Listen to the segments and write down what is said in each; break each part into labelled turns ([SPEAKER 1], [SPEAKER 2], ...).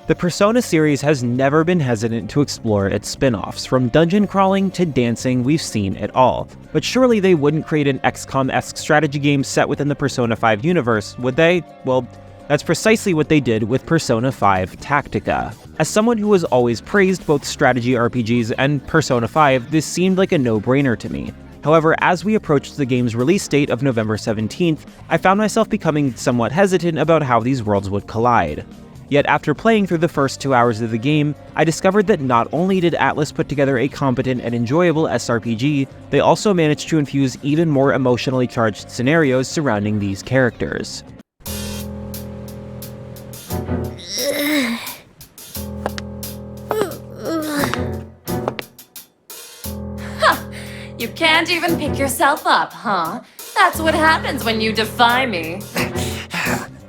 [SPEAKER 1] The Persona series has never been hesitant to explore its spin-offs. From dungeon crawling to dancing, we've seen it all. But surely they wouldn't create an XCOM-esque strategy game set within the Persona 5 universe, would they? Well, that's precisely what they did with Persona 5 Tactica. As someone who has always praised both strategy RPGs and Persona 5, this seemed like a no-brainer to me. However, as we approached the game's release date of November 17th, I found myself becoming somewhat hesitant about how these worlds would collide. Yet after playing through the first 2 hours of the game, I discovered that not only did Atlus put together a competent and enjoyable SRPG, they also managed to infuse even more emotionally charged scenarios surrounding these characters.
[SPEAKER 2] You can't even pick yourself up, huh? That's what happens when you defy me.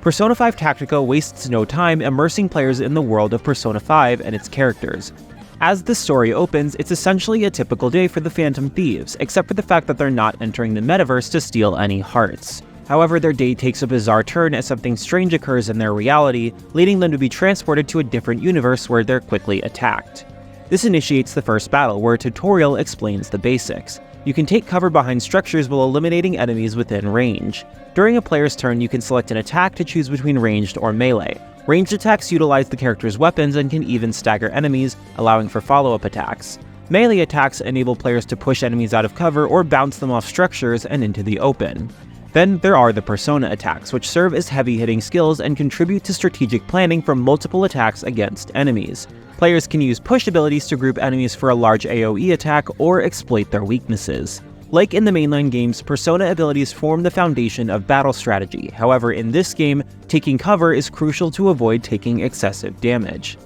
[SPEAKER 1] Persona 5 Tactica wastes no time immersing players in the world of Persona 5 and its characters. As the story opens, it's essentially a typical day for the Phantom Thieves, except for the fact that they're not entering the metaverse to steal any hearts. However, their day takes a bizarre turn as something strange occurs in their reality, leading them to be transported to a different universe where they're quickly attacked. This initiates the first battle, where a tutorial explains the basics. You can take cover behind structures while eliminating enemies within range. During a player's turn, you can select an attack to choose between ranged or melee. Ranged attacks utilize the character's weapons and can even stagger enemies, allowing for follow-up attacks. Melee attacks enable players to push enemies out of cover or bounce them off structures and into the open. Then there are the Persona attacks, which serve as heavy-hitting skills and contribute to strategic planning for multiple attacks against enemies. Players can use push abilities to group enemies for a large AoE attack or exploit their weaknesses. Like in the mainline games, Persona abilities form the foundation of battle strategy. However, in this game, taking cover is crucial to avoid taking excessive damage.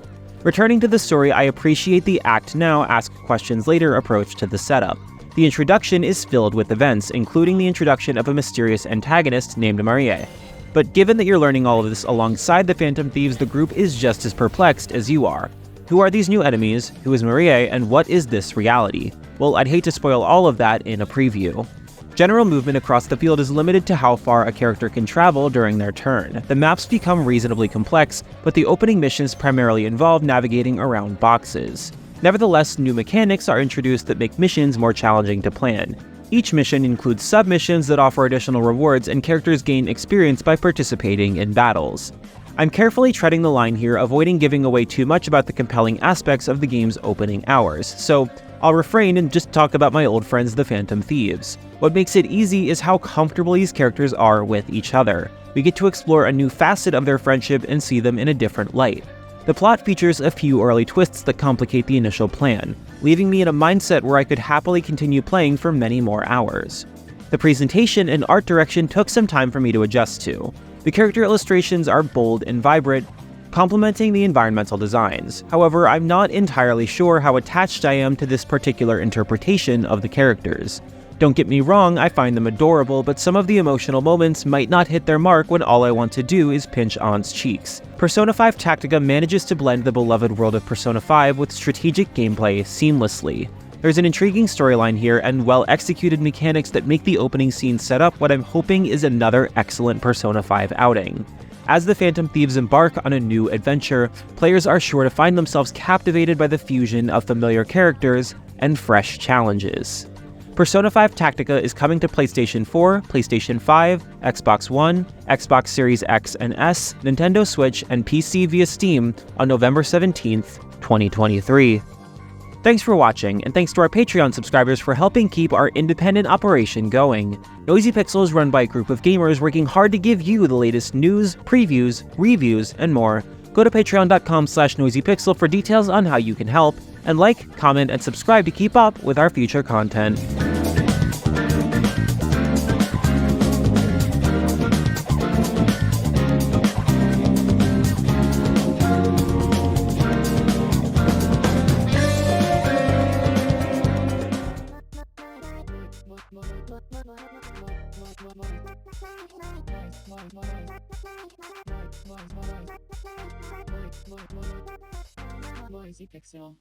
[SPEAKER 1] Returning to the story, I appreciate the act now, ask questions later approach to the setup. The introduction is filled with events, including the introduction of a mysterious antagonist named Marie. But given that you're learning all of this alongside the Phantom Thieves, the group is just as perplexed as you are. Who are these new enemies, who is Marie, and what is this reality? Well, I'd hate to spoil all of that in a preview. General movement across the field is limited to how far a character can travel during their turn. The maps become reasonably complex, but the opening missions primarily involve navigating around boxes. Nevertheless, new mechanics are introduced that make missions more challenging to plan. Each mission includes sub-missions that offer additional rewards, and characters gain experience by participating in battles. I'm carefully treading the line here, avoiding giving away too much about the compelling aspects of the game's opening hours, so I'll refrain and just talk about my old friends the Phantom Thieves. What makes it easy is how comfortable these characters are with each other. We get to explore a new facet of their friendship and see them in a different light. The plot features a few early twists that complicate the initial plan, leaving me in a mindset where I could happily continue playing for many more hours. The presentation and art direction took some time for me to adjust to. The character illustrations are bold and vibrant, complementing the environmental designs. However, I'm not entirely sure how attached I am to this particular interpretation of the characters. Don't get me wrong, I find them adorable, but some of the emotional moments might not hit their mark when all I want to do is pinch Ann's cheeks. Persona 5 Tactica manages to blend the beloved world of Persona 5 with strategic gameplay seamlessly. There's an intriguing storyline here and well-executed mechanics that make the opening scene set up what I'm hoping is another excellent Persona 5 outing. As the Phantom Thieves embark on a new adventure, players are sure to find themselves captivated by the fusion of familiar characters and fresh challenges. Persona 5 Tactica is coming to PlayStation 4, PlayStation 5, Xbox One, Xbox Series X and S, Nintendo Switch, and PC via Steam on November 17th, 2023. Thanks for watching, and thanks to our Patreon subscribers for helping keep our independent operation going. Noisy Pixel is run by a group of gamers working hard to give you the latest news, previews, reviews, and more. Go to patreon.com/noisypixel for details on how you can help, and like, comment, and subscribe to keep up with our future content.
[SPEAKER 3] Noisy Pixel.